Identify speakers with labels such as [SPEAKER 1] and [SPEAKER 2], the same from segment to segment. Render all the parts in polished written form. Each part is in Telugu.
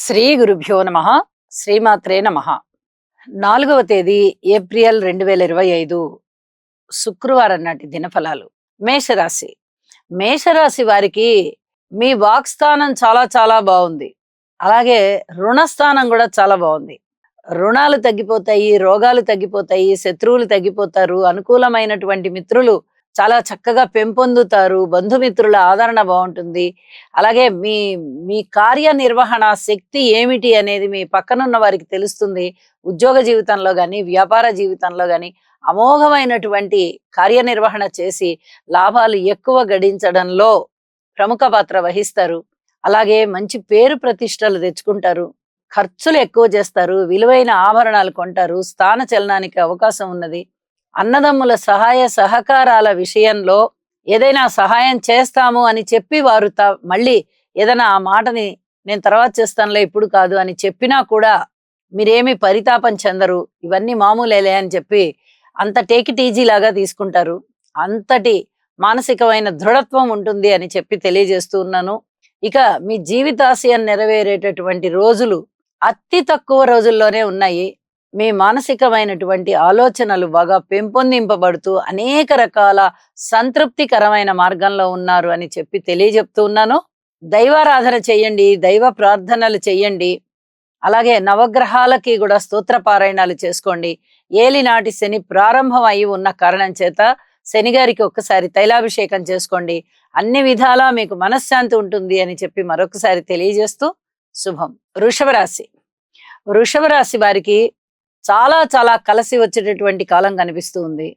[SPEAKER 1] శ్రీ గురుభ్యో నమ. శ్రీమాత్రే నమ. 4వ తేదీ ఏప్రిల్ 2025 శుక్రవారం నాటి దినఫలాలు. మేషరాశి. మేషరాశి వారికి మీ వాక్స్థానం చాలా చాలా బాగుంది. అలాగే రుణస్థానం కూడా చాలా బాగుంది. రుణాలు తగ్గిపోతాయి, రోగాలు తగ్గిపోతాయి, శత్రువులు తగ్గిపోతారు, అనుకూలమైనటువంటి మిత్రులు చాలా చక్కగా పెంపొందుతారు, బంధుమిత్రుల ఆదరణ బాగుంటుంది. అలాగే మీ మీ కార్యనిర్వహణ శక్తి ఏమిటి అనేది మీ పక్కనున్న వారికి తెలుస్తుంది. ఉద్యోగ జీవితంలో కానీ వ్యాపార జీవితంలో కానీ అమోఘమైనటువంటి కార్యనిర్వహణ చేసి లాభాలు ఎక్కువ గడించడంలో ప్రముఖ పాత్ర వహిస్తారు. అలాగే మంచి పేరు ప్రతిష్టలు తెచ్చుకుంటారు, ఖర్చులు ఎక్కువ చేస్తారు, విలువైన ఆభరణాలు కొంటారు, స్థాన చలనానికి అవకాశం ఉన్నది. అన్నదమ్ముల సహాయ సహకారాల విషయంలో ఏదైనా సహాయం చేస్తాము అని చెప్పి వారు మళ్ళీ ఏదైనా ఆ మాటని నేను తర్వాత చేస్తానులే ఇప్పుడు కాదు అని చెప్పినా కూడా మీరేమి పరితాపం చెందరు. ఇవన్నీ మామూలేలే అని చెప్పి అంత టేక్ ఇట్ ఈజీ లాగా తీసుకుంటారు. అంతటి మానసికమైన దృఢత్వం ఉంటుంది అని చెప్పి తెలియజేస్తూ ఉన్నాను. ఇక మీ జీవితాశయం నెరవేరేటటువంటి రోజులు అతి తక్కువ రోజుల్లోనే ఉన్నాయి. మీ మానసికమైనటువంటి ఆలోచనలు బాగా పెంపొందింపబడుతూ అనేక రకాల సంతృప్తికరమైన మార్గంలో ఉన్నారు అని చెప్పి తెలియజెప్తూ ఉన్నాను. దైవారాధన చెయ్యండి, దైవ ప్రార్థనలు చెయ్యండి. అలాగే నవగ్రహాలకి కూడా స్తోత్ర పారాయణాలు చేసుకోండి. ఏలినాటి శని ప్రారంభం అయి ఉన్న కారణం చేత శని గారికి ఒక్కసారి తైలాభిషేకం చేసుకోండి. అన్ని విధాలా మీకు మనశ్శాంతి ఉంటుంది అని చెప్పి మరొకసారి తెలియజేస్తూ శుభం. వృషభ రాశి. వృషభ రాశి వారికి చాలా చాలా కలిసి వచ్చేటటువంటి కాలం కనిపిస్తూ ఉంది.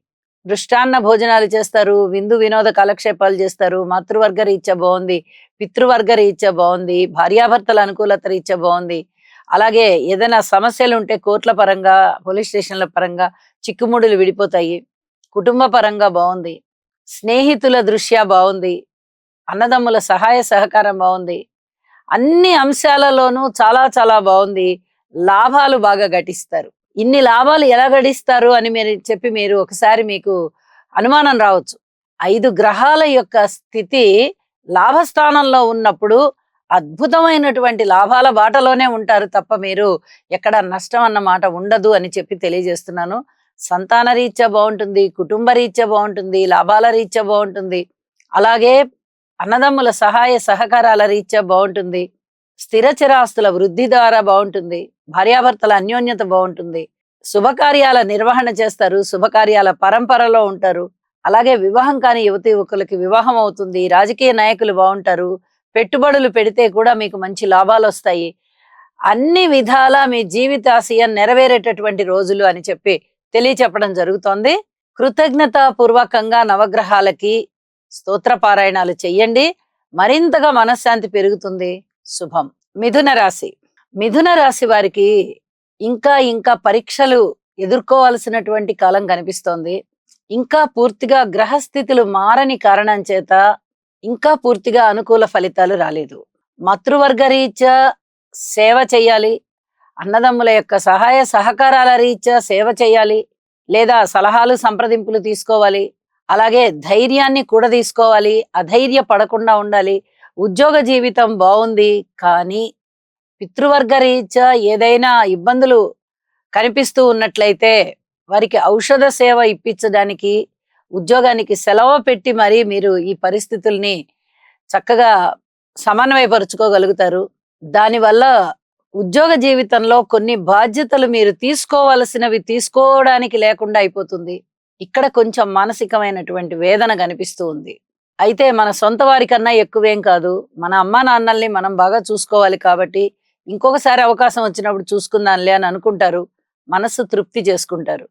[SPEAKER 1] దృష్టాన్న భోజనాలు చేస్తారు, విందు వినోద కాలక్షేపాలు చేస్తారు, మాతృవర్గ రీత్యా బాగుంది, పితృవర్గ రీత్యా బాగుంది, భార్యాభర్తల అనుకూలత రీత్యా బాగుంది. అలాగే ఏదైనా సమస్యలు ఉంటే కోర్టుల పరంగా, పోలీస్ స్టేషన్ల పరంగా చిక్కుముడులు విడిపోతాయి. కుటుంబ పరంగా బాగుంది, స్నేహితుల దృష్ట్యా బాగుంది, అన్నదమ్ముల సహాయ సహకారం బాగుంది. అన్ని అంశాలలోనూ చాలా చాలా బాగుంది. లాభాలు బాగా గటిస్తారు. ఇన్ని లాభాలు ఎలా గడిస్తారు అని మీరు ఒకసారి మీకు అనుమానం రావచ్చు. 5 గ్రహాల యొక్క స్థితి లాభస్థానంలో ఉన్నప్పుడు అద్భుతమైనటువంటి లాభాల బాటలోనే ఉంటారు తప్ప మీరు ఎక్కడ నష్టం అన్న మాట ఉండదు అని చెప్పి తెలియజేస్తున్నాను. సంతాన రీత్యా బాగుంటుంది, కుటుంబ రీత్యా బాగుంటుంది, లాభాల రీత్యా బాగుంటుంది. అలాగే అన్నదమ్ముల సహాయ సహకారాల రీత్యా బాగుంటుంది. స్థిరచరాస్తుల వృద్ధి ద్వారా బాగుంటుంది. భార్యాభర్తల అన్యోన్యత బాగుంటుంది. శుభకార్యాల నిర్వహణ చేస్తారు, శుభకార్యాల పరంపరలో ఉంటారు. అలాగే వివాహం కాని యువతి యువకులకి వివాహం అవుతుంది. రాజకీయ నాయకులు బాగుంటారు. పెట్టుబడులు పెడితే కూడా మీకు మంచి లాభాలు వస్తాయి. అన్ని విధాలా మీ జీవితాశయం నెరవేరేటటువంటి రోజులు అని చెప్పి తెలియచెప్పడం జరుగుతోంది. కృతజ్ఞతాపూర్వకంగా నవగ్రహాలకి స్తోత్ర పారాయణాలు చెయ్యండి. మరింతగా మనశ్శాంతి పెరుగుతుంది. శుభం. మిథున రాశి. మిథున రాశి వారికి ఇంకా ఇంకా పరీక్షలు ఎదుర్కోవాల్సినటువంటి కాలం కనిపిస్తోంది. ఇంకా పూర్తిగా గ్రహస్థితులు మారని కారణం చేత ఇంకా పూర్తిగా అనుకూల ఫలితాలు రాలేదు. మాతృవర్గ రీత్యా సేవ చెయ్యాలి, అన్నదమ్ముల యొక్క సహాయ సహకారాల రీత్యా సేవ చేయాలి, లేదా సలహాలు సంప్రదింపులు తీసుకోవాలి. అలాగే ధైర్యాన్ని కూడా తీసుకోవాలి, అధైర్య పడకుండా ఉండాలి. ఉద్యోగ జీవితం బాగుంది, కానీ పితృవర్గ రీత్యా ఏదైనా ఇబ్బందులు కనిపిస్తూ ఉన్నట్లయితే వారికి ఔషధ సేవ ఇప్పించడానికి ఉద్యోగానికి సెలవు పెట్టి మరీ మీరు ఈ పరిస్థితుల్ని చక్కగా సమన్వయపరుచుకోగలుగుతారు. దానివల్ల ఉద్యోగ జీవితంలో కొన్ని బాధ్యతలు మీరు తీసుకోవలసినవి తీసుకోవడానికి లేకుండా అయిపోతుంది. ఇక్కడ కొంచెం మానసికమైనటువంటి వేదన కనిపిస్తూ ఉంది. అయితే మన సొంత వారికన్నా ఎక్కువేం కాదు. మన అమ్మా నాన్నల్ని మనం బాగా చూసుకోవాలి కాబట్టి ఇంకొకసారి అవకాశం వచ్చినప్పుడు చూసుకుందాంలే అని అనుకుంటారు. మనస్సు తృప్తి చేసుకుంటారు.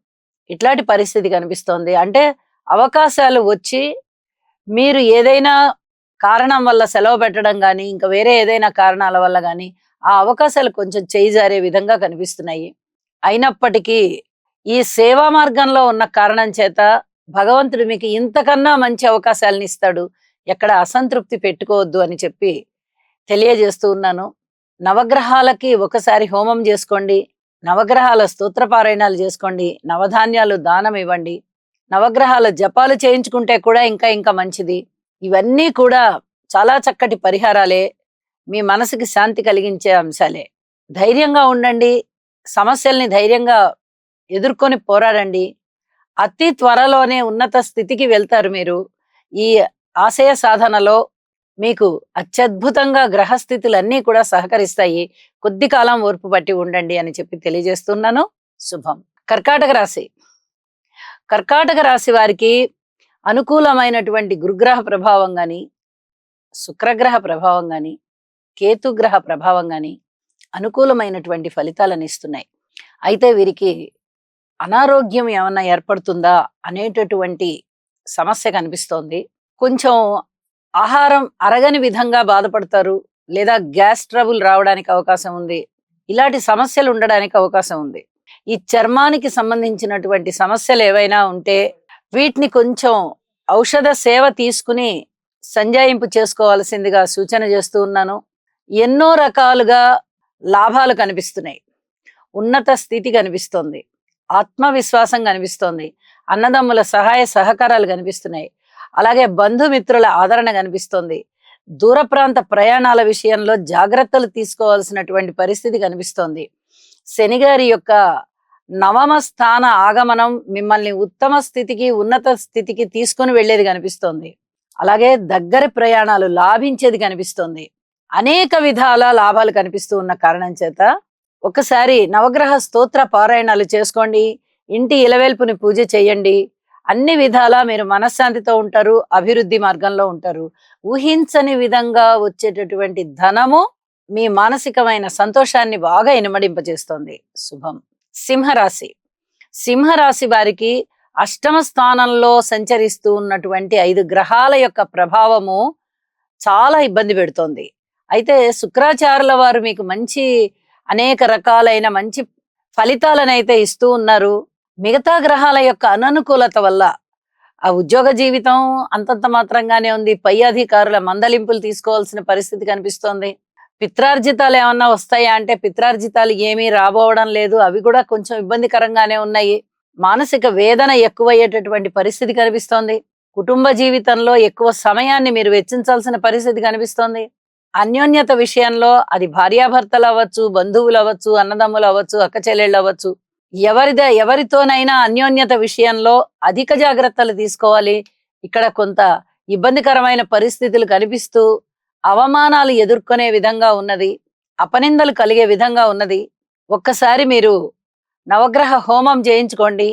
[SPEAKER 1] ఇట్లాంటి పరిస్థితి కనిపిస్తోంది. అంటే అవకాశాలు వచ్చి మీరు ఏదైనా కారణం వల్ల సెలవు పెట్టడం కానీ ఇంకా వేరే ఏదైనా కారణాల వల్ల కానీ ఆ అవకాశాలు కొంచెం చేయి జారే విధంగా కనిపిస్తున్నాయి. అయినప్పటికీ ఈ సేవా మార్గంలో ఉన్న కారణం చేత భగవంతుడు మీకు ఇంతకన్నా మంచి అవకాశాలను ఇస్తాడు. ఎక్కడ అసంతృప్తి పెట్టుకోవద్దు అని చెప్పి తెలియజేస్తూ ఉన్నాను. నవగ్రహాలకి ఒకసారి హోమం చేసుకోండి, నవగ్రహాల స్తోత్ర పారాయణాలు చేసుకోండి, నవధాన్యాలు దానం ఇవ్వండి, నవగ్రహాల జపాలు చేయించుకుంటే కూడా ఇంకా ఇంకా మంచిది. ఇవన్నీ కూడా చాలా చక్కటి పరిహారాలే, మీ మనసుకి శాంతి కలిగించే అంశాలే. ధైర్యంగా ఉండండి. సమస్యల్ని ధైర్యంగా ఎదుర్కొని పోరాడండి. అతి త్వరలోనే ఉన్నత స్థితికి వెళ్తారు మీరు. ఈ ఆశయ సాధనలో మీకు అత్యద్భుతంగా గ్రహస్థితులన్నీ కూడా సహకరిస్తాయి. కొద్ది కాలం ఓర్పు పట్టి ఉండండి అని చెప్పి తెలియజేస్తున్నాను. శుభం. కర్కాటక రాశి. కర్కాటక రాశి వారికి అనుకూలమైనటువంటి గురుగ్రహ ప్రభావం గాని, శుక్రగ్రహ ప్రభావం గాని, కేతుగ్రహ ప్రభావం గాని అనుకూలమైనటువంటి ఫలితాలను ఇస్తున్నాయి. అయితే వీరికి అనారోగ్యం ఏమన్నా ఏర్పడుతుందా అనేటటువంటి సమస్య కనిపిస్తోంది. కొంచెం ఆహారం అరగని విధంగా బాధపడతారు. లేదా గ్యాస్ ట్రబుల్ రావడానికి అవకాశం ఉంది. ఇలాంటి సమస్యలు ఉండడానికి అవకాశం ఉంది. ఈ చర్మానికి సంబంధించినటువంటి సమస్యలు ఏవైనా ఉంటే వీటిని కొంచెం ఔషధ సేవ తీసుకుని సంజాయింపు చేసుకోవాల్సిందిగా సూచన చేస్తూ ఉన్నాను. ఎన్నో రకాలుగా లాభాలు కనిపిస్తున్నాయి. ఉన్నత స్థితి కనిపిస్తోంది. ఆత్మవిశ్వాసం కనిపిస్తోంది. అన్నదమ్ముల సహాయ సహకారాలు కనిపిస్తున్నాయి. అలాగే బంధుమిత్రుల ఆదరణ కనిపిస్తోంది. దూర ప్రాంత ప్రయాణాల విషయంలో జాగ్రత్తలు తీసుకోవాల్సినటువంటి పరిస్థితి కనిపిస్తోంది. శనిగారి యొక్క నవమ స్థాన ఆగమనం మిమ్మల్ని ఉత్తమ స్థితికి, ఉన్నత స్థితికి తీసుకొని వెళ్ళేది కనిపిస్తోంది. అలాగే దగ్గరి ప్రయాణాలు లాభించేది కనిపిస్తోంది. అనేక విధాల లాభాలు కనిపిస్తూ ఉన్న కారణం చేత ఒకసారి నవగ్రహ స్తోత్ర పారాయణాలు చేసుకోండి. ఇంటి ఇలవేల్పుని పూజ చేయండి. అన్ని విధాలా మీరు మనశ్శాంతితో ఉంటారు. అభివృద్ధి మార్గంలో ఉంటారు. ఊహించని విధంగా వచ్చేటటువంటి ధనము మీ మానసికమైన సంతోషాన్ని బాగా ఇనుమడింపజేస్తోంది. శుభం. సింహరాశి. సింహరాశి వారికి అష్టమ స్థానంలో సంచరిస్తూ ఉన్నటువంటి 5 గ్రహాల యొక్క ప్రభావము చాలా ఇబ్బంది పెడుతోంది. అయితే శుక్రాచార్యుల వారు మీకు మంచి అనేక రకాలైన మంచి ఫలితాలనైతే ఇస్తూ ఉన్నారు. మిగతా గ్రహాల యొక్క అననుకూలత వల్ల ఆ ఉద్యోగ జీవితం అంతంత మాత్రంగానే ఉంది. పై అధికారుల మందలింపులు తీసుకోవాల్సిన పరిస్థితి కనిపిస్తోంది. పిత్రార్జితాలు ఏమన్నా వస్తాయా అంటే పిత్రార్జితాలు ఏమీ రాబోవడం లేదు. అవి కూడా కొంచెం ఇబ్బందికరంగానే ఉన్నాయి. మానసిక వేదన ఎక్కువయ్యేటటువంటి పరిస్థితి కనిపిస్తోంది. కుటుంబ జీవితంలో ఎక్కువ సమయాన్ని మీరు వెచ్చించాల్సిన పరిస్థితి కనిపిస్తోంది. అన్యోన్యత విషయంలో అది భార్యాభర్తలు అవ్వచ్చు, బంధువులు అవ్వచ్చు, అన్నదమ్ములు అవ్వచ్చు, అక్క చెల్లెళ్ళు అవ్వచ్చు, ఎవరితోనైనా అన్యోన్యత విషయంలో అధిక జాగ్రత్తలు తీసుకోవాలి. ఇక్కడ కొంత ఇబ్బందికరమైన పరిస్థితులు కనిపిస్తూ అవమానాలు ఎదుర్కొనే విధంగా ఉన్నది. అపనిందలు కలిగే విధంగా ఉన్నది. ఒక్కసారి మీరు నవగ్రహ హోమం చేయించుకోండి.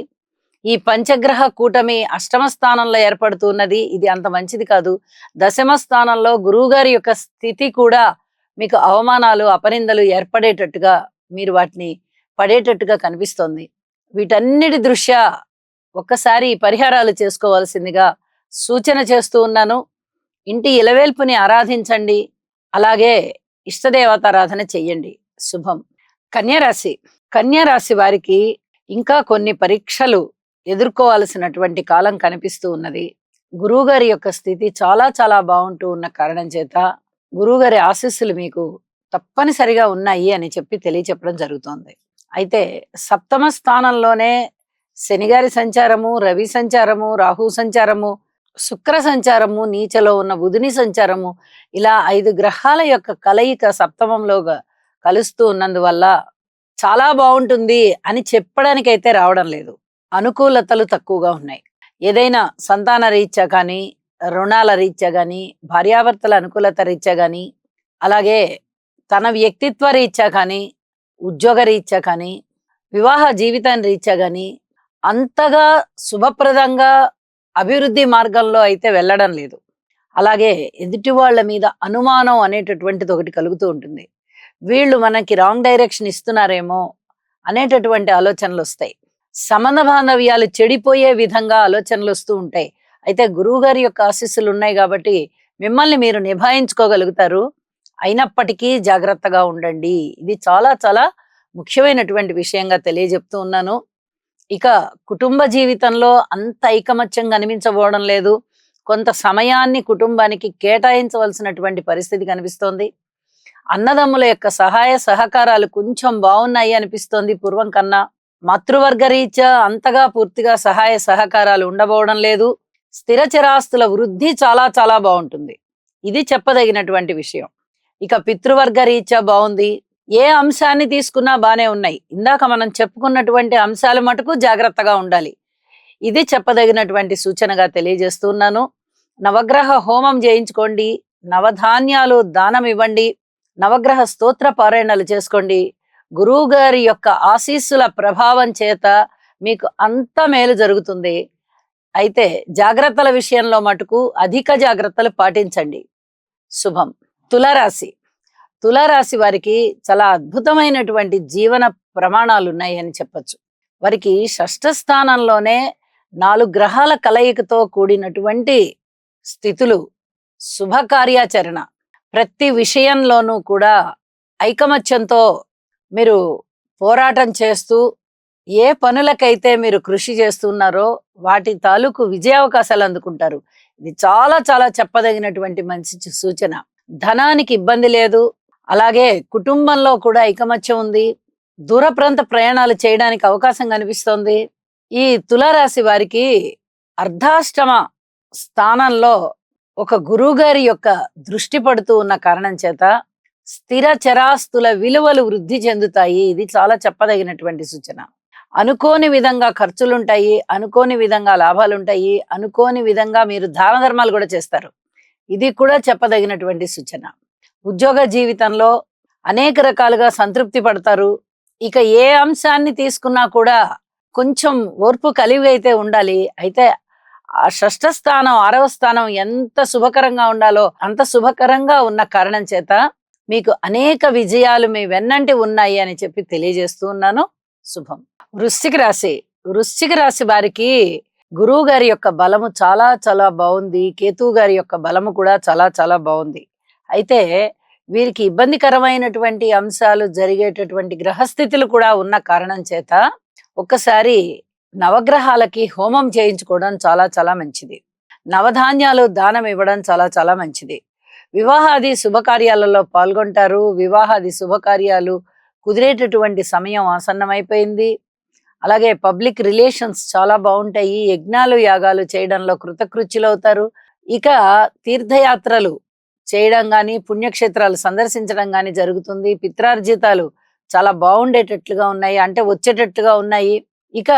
[SPEAKER 1] ఈ పంచగ్రహ కూటమి అష్టమ స్థానంలో ఏర్పడుతున్నది. ఇది అంత మంచిది కాదు. దశమ స్థానంలో గురువు గారి యొక్క స్థితి కూడా మీకు అవమానాలు, అపనిందలు ఏర్పడేటట్టుగా, మీరు వాటిని పడేటట్టుగా కనిపిస్తోంది. వీటన్నిటి దృష్ట్యా ఒక్కసారి పరిహారాలు చేసుకోవాల్సిందిగా సూచన చేస్తూ ఉన్నాను. ఇంటి ఇలవేల్పుని ఆరాధించండి. అలాగే ఇష్టదేవతారాధన చెయ్యండి. శుభం. కన్యరాశి. కన్యరాశి వారికి ఇంకా కొన్ని పరీక్షలు ఎదుర్కోవాల్సినటువంటి కాలం కనిపిస్తూ ఉన్నది. గురువుగారి యొక్క స్థితి చాలా చాలా బాగుంటూ ఉన్న కారణం చేత గురువుగారి ఆశీస్సులు మీకు తప్పనిసరిగా ఉన్నాయి అని చెప్పి తెలియచెప్పడం జరుగుతోంది. అయితే సప్తమ స్థానంలోనే శనిగారి సంచారము, రవి సంచారము, రాహు సంచారము, శుక్ర సంచారము, నీచలో ఉన్న బుధుని సంచారము, ఇలా 5 గ్రహాల యొక్క కలయిక సప్తమంలోగా కలుస్తూ ఉన్నందువల్ల చాలా బాగుంటుంది అని చెప్పడానికైతే రావడం లేదు. అనుకూలతలు తక్కువగా ఉన్నాయి. ఏదైనా సంతాన రీత్యా కానీ, రుణాల రీత్యా కానీ, భార్యాభర్తల అనుకూలత రీత్యా కానీ, అలాగే తన వ్యక్తిత్వ రీత్యా కానీ, ఉద్యోగ రీత్యా కానీ, వివాహ జీవితం రీత్యా కానీ అంతగా శుభప్రదంగా అభివృద్ధి మార్గంలో అయితే వెళ్ళడం లేదు. అలాగే ఎదుటి వాళ్ళ మీద అనుమానం అనేటటువంటిది ఒకటి కలుగుతూ ఉంటుంది. వీళ్ళు మనకి రాంగ్ డైరెక్షన్ ఇస్తున్నారేమో అనేటటువంటి ఆలోచనలు వస్తాయి. సంబంధ బాంధవ్యాలు చెడిపోయే విధంగా ఆలోచనలు వస్తూ ఉంటాయి. అయితే గురువు గారి యొక్క ఆశీస్సులు ఉన్నాయి కాబట్టి మిమ్మల్ని మీరు నిభాయించుకోగలుగుతారు. అయినప్పటికీ జాగ్రత్తగా ఉండండి. ఇది చాలా చాలా ముఖ్యమైనటువంటి విషయంగా తెలియజెప్తూ ఉన్నాను. ఇక కుటుంబ జీవితంలో అంత ఐకమత్యం కనిపించబోవడం లేదు. కొంత సమయాన్ని కుటుంబానికి కేటాయించవలసినటువంటి పరిస్థితి కనిపిస్తోంది. అన్నదమ్ముల యొక్క సహాయ సహకారాలు కొంచెం బాగున్నాయి అనిపిస్తోంది పూర్వం కన్నా. మాతృవర్గ రీత్యా అంతగా పూర్తిగా సహాయ సహకారాలు ఉండబోవడం లేదు. స్థిర చిరాస్తుల వృద్ధి చాలా చాలా బాగుంటుంది. ఇది చెప్పదగినటువంటి విషయం. ఇక పితృవర్గ రీత్యా బాగుంది. ఏ అంశాన్ని తీసుకున్నా బానే ఉన్నాయి. ఇందాక మనం చెప్పుకున్నటువంటి అంశాలు మటుకు జాగ్రత్తగా ఉండాలి. ఇది చెప్పదగినటువంటి సూచనగా తెలియజేస్తున్నాను. నవగ్రహ హోమం చేయించుకోండి. నవధాన్యాలు దానం ఇవ్వండి. నవగ్రహ స్తోత్ర పారాయణలు చేసుకోండి. గురువు గారి యొక్క ఆశీస్సుల ప్రభావం చేత మీకు అంత మేలు జరుగుతుంది. అయితే జాగ్రత్తల విషయంలో మటుకు అధిక జాగ్రత్తలు పాటించండి. శుభం. తులారాశి. తులారాశి వారికి చాలా అద్భుతమైనటువంటి జీవన ప్రమాణాలు ఉన్నాయి అని చెప్పొచ్చు. వారికి షష్ఠ స్థానంలోనే 4 గ్రహాల కలయికతో కూడినటువంటి స్థితులు, శుభకార్యాచరణ, ప్రతి విషయంలోనూ కూడా ఐకమత్యంతో మీరు పోరాటం చేస్తూ ఏ పనులకైతే మీరు కృషి చేస్తున్నారో వాటి తాలూకు విజయావకాశాలు అందుకుంటారు. ఇది చాలా చాలా చెప్పదగినటువంటి మంచి సూచన. ధనానికి ఇబ్బంది లేదు. అలాగే కుటుంబంలో కూడా ఐకమత్యం ఉంది. దూర ప్రాంత ప్రయాణాలు చేయడానికి అవకాశం కనిపిస్తోంది. ఈ తులారాశి వారికి అర్ధాష్టమ స్థానంలో ఒక గురువు గారి యొక్క దృష్టి పడుతూ ఉన్న కారణం చేత స్థిర చరాస్తుల విలువలు వృద్ధి చెందుతాయి. ఇది చాలా చెప్పదగినటువంటి సూచన. అనుకోని విధంగా ఖర్చులుంటాయి, అనుకోని విధంగా లాభాలుంటాయి, అనుకోని విధంగా మీరు దాన ధర్మాలు కూడా చేస్తారు. ఇది కూడా చెప్పదగినటువంటి సూచన. ఉద్యోగ జీవితంలో అనేక రకాలుగా సంతృప్తి పడతారు. ఇక ఏ అంశాన్ని తీసుకున్నా కూడా కొంచెం ఓర్పు కలిగి అయితే ఉండాలి. అయితే ఆ షష్ఠ స్థానం, 6వ స్థానం ఎంత శుభకరంగా ఉండాలో అంత శుభకరంగా ఉన్న కారణం చేత మీకు అనేక విజయాలు మీ వెన్నంటి ఉన్నాయి అని చెప్పి తెలియజేస్తూ ఉన్నాను. శుభం. వృశ్చిక రాశి. వృశ్చిక రాశి వారికి గురువు గారి యొక్క బలము చాలా చాలా బాగుంది. కేతువు గారి యొక్క బలము కూడా చాలా చాలా బాగుంది. అయితే వీరికి ఇబ్బందికరమైనటువంటి అంశాలు జరిగేటటువంటి గ్రహస్థితులు కూడా ఉన్న కారణం చేత ఒక్కసారి నవగ్రహాలకి హోమం చేయించుకోవడం చాలా చాలా మంచిది. నవధాన్యాలు దానం ఇవ్వడం చాలా చాలా మంచిది. వివాహాది శుభకార్యాలలో పాల్గొంటారు. వివాహాది శుభకార్యాలు కుదిరేటటువంటి సమయం ఆసన్నమైపోయింది. అలాగే పబ్లిక్ రిలేషన్స్ చాలా బాగుంటాయి. యజ్ఞాలు యాగాలు చేయడంలో కృతకృత్యులవుతారు. ఇక తీర్థయాత్రలు చేయడం గాని, పుణ్యక్షేత్రాలు సందర్శించడం గాని జరుగుతుంది. పిత్రార్జితాలు చాలా బాగుండేటట్లుగా ఉన్నాయి, అంటే వచ్చేటట్టుగా ఉన్నాయి. ఇక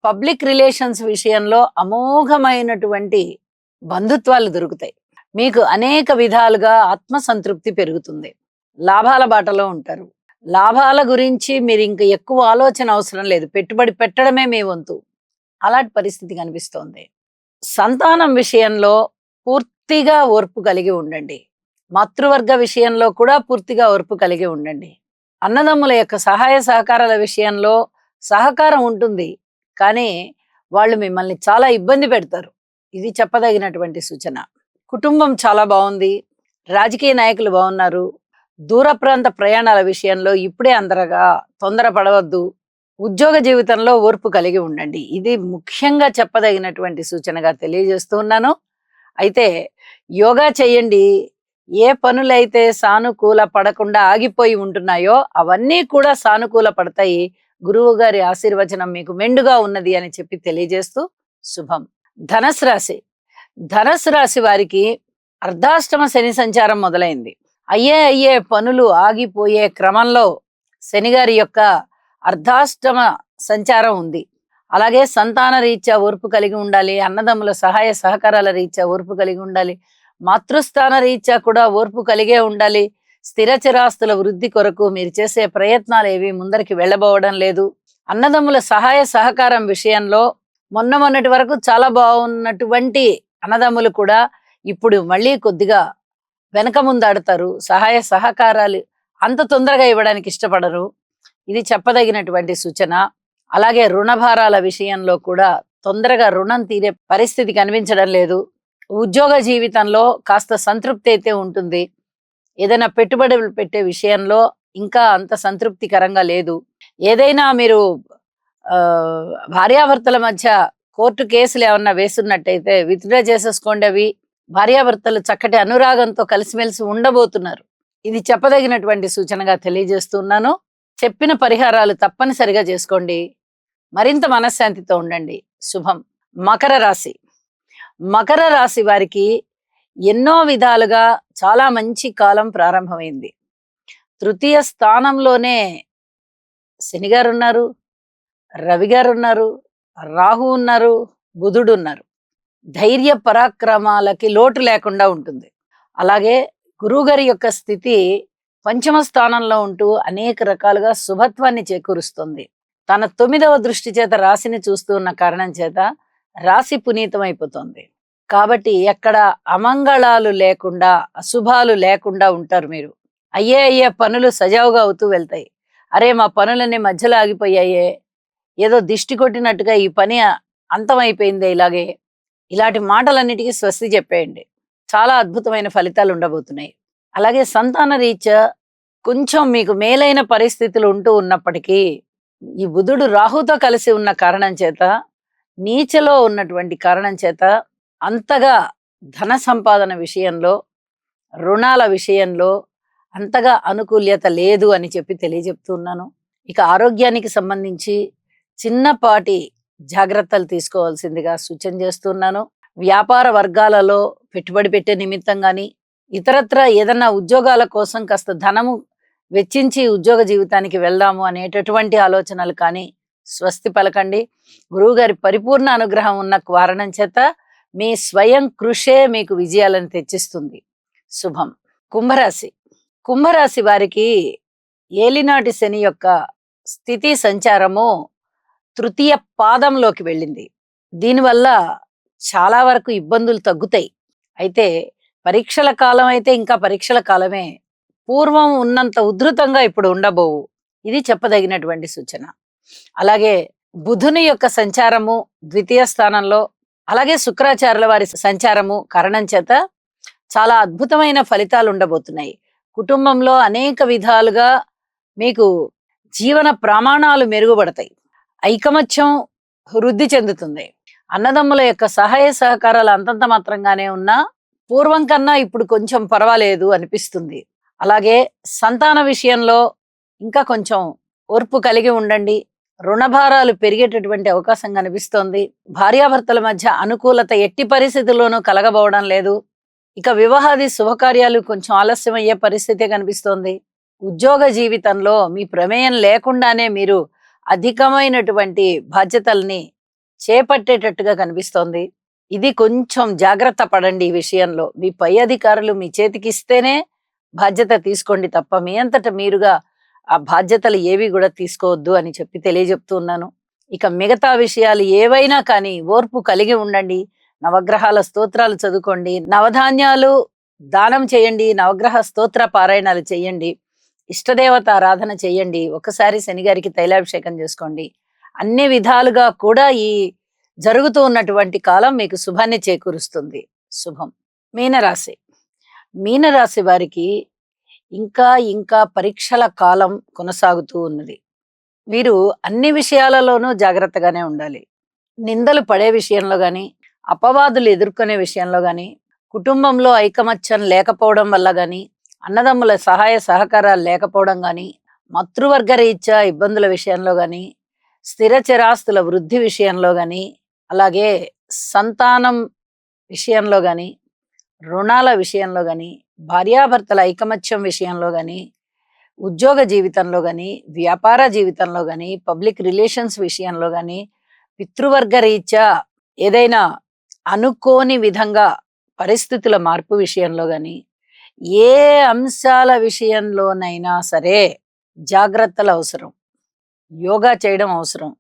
[SPEAKER 1] పబ్లిక్ రిలేషన్స్ విషయంలో అమోఘమైనటువంటి బంధుత్వాలు దొరుకుతాయి. మీకు అనేక విధాలుగా ఆత్మసంతృప్తి పెరుగుతుంది. లాభాల బాటలో ఉంటారు. లాభాల గురించి మీరు ఇంక ఎక్కువ ఆలోచన అవసరం లేదు. పెట్టుబడి పెట్టడమే మీ వంతు. అలాంటి పరిస్థితి కనిపిస్తోంది. సంతానం విషయంలో పూర్తిగా ఓర్పు కలిగి ఉండండి. మాతృవర్గ విషయంలో కూడా పూర్తిగా ఓర్పు కలిగి ఉండండి. అన్నదమ్ముల యొక్క సహాయ సహకారాల విషయంలో సహకారం ఉంటుంది, కానీ వాళ్ళు మిమ్మల్ని చాలా ఇబ్బంది పెడతారు. ఇది చెప్పదగినటువంటి సూచన. కుటుంబం చాలా బాగుంది. రాజకీయ నాయకులు బాగున్నారు. దూర ప్రాంత ప్రయాణాల విషయంలో ఇప్పుడే అందరగా తొందరపడవద్దు. ఉద్యోగ జీవితంలో ఓర్పు కలిగి ఉండండి. ఇది ముఖ్యంగా చెప్పదగినటువంటి సూచనగా తెలియజేస్తూ ఉన్నాను. అయితే యోగా చేయండి. ఏ పనులైతే సానుకూల పడకుండా ఆగిపోయి ఉంటున్నాయో అవన్నీ కూడా సానుకూల పడతాయి. గురువు గారి ఆశీర్వచనం మీకు మెండుగా ఉన్నది అని చెప్పి తెలియజేస్తూ శుభం. ధనస్సు రాశి. ధనస్సు రాశి వారికి అర్ధాష్టమ శని సంచారం మొదలైంది. అయ్యే పనులు ఆగిపోయే క్రమంలో శనిగారి యొక్క అర్ధాష్టమ సంచారం ఉంది. అలాగే సంతాన రీత్యా ఓర్పు కలిగి ఉండాలి. అన్నదమ్ముల సహాయ సహకారాల రీత్యా ఓర్పు కలిగి ఉండాలి. మాతృస్థాన రీత్యా కూడా ఓర్పు కలిగే ఉండాలి. స్థిర చిరాస్తుల వృద్ధి కొరకు మీరు చేసే ప్రయత్నాలు ఏవి ముందరికి వెళ్ళబోవడం లేదు. అన్నదమ్ముల సహాయ సహకారం విషయంలో మొన్నటి వరకు చాలా బాగున్నటువంటి అన్నదమ్ములు కూడా ఇప్పుడు మళ్ళీ కొద్దిగా వెనక ముందాడతారు. సహాయ సహకారాలు అంత తొందరగా ఇవ్వడానికి ఇష్టపడరు. ఇది చెప్పదగినటువంటి సూచన. అలాగే రుణభారాల విషయంలో కూడా తొందరగా రుణం తీరే పరిస్థితి కనిపించడం లేదు. ఉద్యోగ జీవితంలో కాస్త సంతృప్తి అయితే ఉంటుంది. ఏదైనా పెట్టుబడులు పెట్టే విషయంలో ఇంకా అంత సంతృప్తికరంగా లేదు. ఏదైనా మీరు భార్యాభర్తల మధ్య కోర్టు కేసులు ఏమన్నా వేస్తున్నట్టయితే విత్డ్రా చేసేసుకోండి. అవి భార్యాభర్తలు చక్కటి అనురాగంతో కలిసిమెలిసి ఉండబోతున్నారు. ఇది చెప్పదగినటువంటి సూచనగా తెలియజేస్తున్నాను. చెప్పిన పరిహారాలు తప్పనిసరిగా చేసుకోండి. మరింత మనశ్శాంతితో ఉండండి. శుభం. మకర రాశి. మకర రాశి వారికి ఎన్నో విధాలుగా చాలా మంచి కాలం ప్రారంభమైంది. తృతీయ స్థానంలోనే శని గారు ఉన్నారు, రవి గారు ఉన్నారు, రాహు ఉన్నారు, బుధుడు ఉన్నారు. ధైర్య పరాక్రమాలకి లోటు లేకుండా ఉంటుంది. అలాగే గురువుగారి యొక్క స్థితి పంచమ స్థానంలో ఉంటూ అనేక రకాలుగా శుభత్వాన్ని చేకూరుస్తుంది. తన 9వ దృష్టి చేత రాశిని చూస్తూ ఉన్న కారణం చేత రాశి పునీతమైపోతుంది. కాబట్టి ఎక్కడ అమంగళాలు లేకుండా, అశుభాలు లేకుండా ఉంటారు మీరు. అయ్యే పనులు సజావుగా అవుతూ వెళ్తాయి. అరే మా పనులన్నీ మధ్యలో ఆగిపోయాయే, ఏదో దిష్టి కొట్టినట్టుగా ఈ పని అంతమైపోయిందే ఇలాగే, ఇలాంటి మాటలన్నిటికీ స్వస్తి చెప్పేయండి. చాలా అద్భుతమైన ఫలితాలు ఉండబోతున్నాయి. అలాగే సంతాన రీత్యా కొంచెం మీకు మేలైన పరిస్థితులు ఉంటూ ఉన్నప్పటికీ ఈ బుధుడు రాహుతో కలిసి ఉన్న కారణం చేత, నీచలో ఉన్నటువంటి కారణం చేత అంతగా ధన సంపాదన విషయంలో, రుణాల విషయంలో అంతగా అనుకూల్యత లేదు అని చెప్పి తెలియజెప్తున్నాను. ఇక ఆరోగ్యానికి సంబంధించి చిన్నపాటి జాగ్రత్తలు తీసుకోవాల్సిందిగా సూచన చేస్తున్నాను. వ్యాపార వర్గాలలో పెట్టుబడి పెట్టే నిమిత్తం గాని, ఇతరత్ర ఏదన్నా ఉద్యోగాల కోసం కాస్త ధనము వెచ్చించి ఉద్యోగ జీవితానికి వెళ్దాము అనేటటువంటి ఆలోచనలు కానీ స్వస్తి పలకండి. గురువుగారి పరిపూర్ణ అనుగ్రహం ఉన్న కారణం చేత మీ స్వయం కృషే మీకు విజయాలను తెచ్చిస్తుంది. శుభం. కుంభరాశి. కుంభరాశి వారికి ఏలినాటి శని యొక్క స్థితి సంచారము తృతీయ పాదంలోకి వెళ్ళింది. దీనివల్ల చాలా వరకు ఇబ్బందులు తగ్గుతాయి. అయితే పరీక్షల కాలం అయితే ఇంకా పరీక్షల కాలమే, పూర్వం ఉన్నంత ఉధృతంగా ఇప్పుడు ఉండబోవు. ఇది చెప్పదగినటువంటి సూచన. అలాగే బుధుని యొక్క సంచారము ద్వితీయ స్థానంలో, అలాగే శుక్రాచార్యుల వారి సంచారము కారణం చేత చాలా అద్భుతమైన ఫలితాలు ఉండబోతున్నాయి. కుటుంబంలో అనేక విధాలుగా మీకు జీవన ప్రమాణాలు మెరుగుపడతాయి. ఐకమత్యం వృద్ధి చెందుతుంది. అన్నదమ్ముల యొక్క సహాయ సహకారాలు అంతంత మాత్రంగానే ఉన్నా పూర్వం కన్నా ఇప్పుడు కొంచెం పర్వాలేదు అనిపిస్తుంది. అలాగే సంతాన విషయంలో ఇంకా కొంచెం ఓర్పు కలిగి ఉండండి. రుణభారాలు పెరిగేటటువంటి అవకాశం కనిపిస్తోంది. భార్యాభర్తల మధ్య అనుకూలత ఎట్టి పరిస్థితుల్లోనూ కలగబోవడం లేదు. ఇక వివాహాది శుభకార్యాలు కొంచెం ఆలస్యం అయ్యే పరిస్థితే కనిపిస్తోంది. ఉద్యోగ జీవితంలో మీ ప్రమేయం లేకుండానే మీరు అధికమైనటువంటి బాధ్యతల్ని చేపట్టేటట్టుగా కనిపిస్తోంది. ఇది కొంచెం జాగ్రత్త పడండి. ఈ విషయంలో మీ పై అధికారులు మీ చేతికి ఇస్తేనే బాధ్యత తీసుకోండి తప్ప మీ అంతట మీరుగా ఆ బాధ్యతలు ఏవి కూడా తీసుకోవద్దు అని చెప్పి తెలియజెప్తున్నాను. ఇక మిగతా విషయాలు ఏవైనా కానీ ఓర్పు కలిగి ఉండండి. నవగ్రహాల స్తోత్రాలు చదువుకోండి, నవధాన్యాలు దానం చేయండి, నవగ్రహ స్తోత్ర పారాయణాలు చేయండి, ఇష్టదేవత ఆరాధన చేయండి, ఒకసారి శనిగారికి తైలాభిషేకం చేసుకోండి. అన్ని విధాలుగా కూడా ఈ జరుగుతూ ఉన్నటువంటి కాలం మీకు శుభాన్ని చేకూరుస్తుంది. శుభం. మీనరాశి. మీనరాశి వారికి ఇంకా ఇంకా పరీక్షల కాలం కొనసాగుతూ ఉన్నది. వీరు అన్ని విషయాలలోనూ జాగ్రత్తగానే ఉండాలి. నిందలు పడే విషయంలో గాని, అపవాదులు ఎదుర్కొనే విషయంలో గాని, కుటుంబంలో ఐకమత్యం లేకపోవడం వల్ల గాని, అన్నదమ్ముల సహాయ సహకారాలు లేకపోవడం గాని, మాతృవర్గ రీత్యా ఇబ్బందుల విషయంలో గాని, స్థిర చరాస్తుల వృద్ధి విషయంలో గాని, అలాగే సంతానం విషయంలో గాని, రుణాల విషయంలో గాని, భార్యాభర్తల ఐకమత్యం విషయంలో గాని, ఉద్యోగ జీవితంలో గాని, వ్యాపార జీవితంలో గాని, పబ్లిక్ రిలేషన్స్ విషయంలో గాని, పితృవర్గ రీత్యా ఏదైనా అనుకోని విధంగా పరిస్థితుల మార్పు విషయంలో గాని, ఏ అంశాల విషయంలోనైనా సరే జాగ్రత్తలు అవసరం. యోగా చేయడం అవసరం.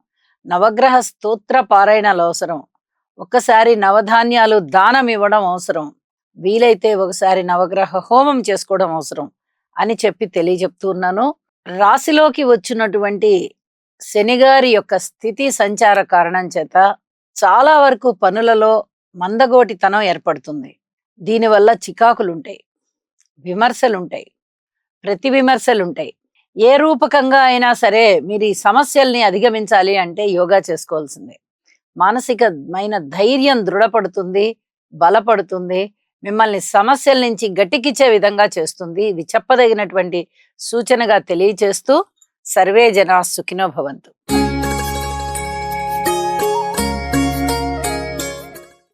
[SPEAKER 1] నవగ్రహ స్తోత్ర పారాయణాలు అవసరం. ఒక్కసారి నవధాన్యాలు దానం ఇవ్వడం అవసరం. వీలైతే ఒకసారి నవగ్రహ హోమం చేసుకోవడం అవసరం అని చెప్పి తెలియజెప్తున్నాను. రాశిలోకి వచ్చినటువంటి శనిగారి యొక్క స్థితి సంచార కారణం చేత చాలా వరకు పనులలో మందగోటితనం ఏర్పడుతుంది. దీనివల్ల చికాకులుంటాయి, విమర్శలుంటాయి, ప్రతి విమర్శలుంటాయి. ఏ రూపకంగా అయినా సరే మీరు ఈ సమస్యల్ని అధిగమించాలి అంటే యోగా చేసుకోవాల్సిందే. మానసికమైన ధైర్యం దృఢపడుతుంది, బలపడుతుంది, మిమ్మల్ని సమస్యల నుంచి గట్టెక్కించే విధంగా చేస్తుంది. ఇది చెప్పదగినటువంటి సూచనగా తెలియచేస్తూ సర్వే జనా సుఖినో భవంతు.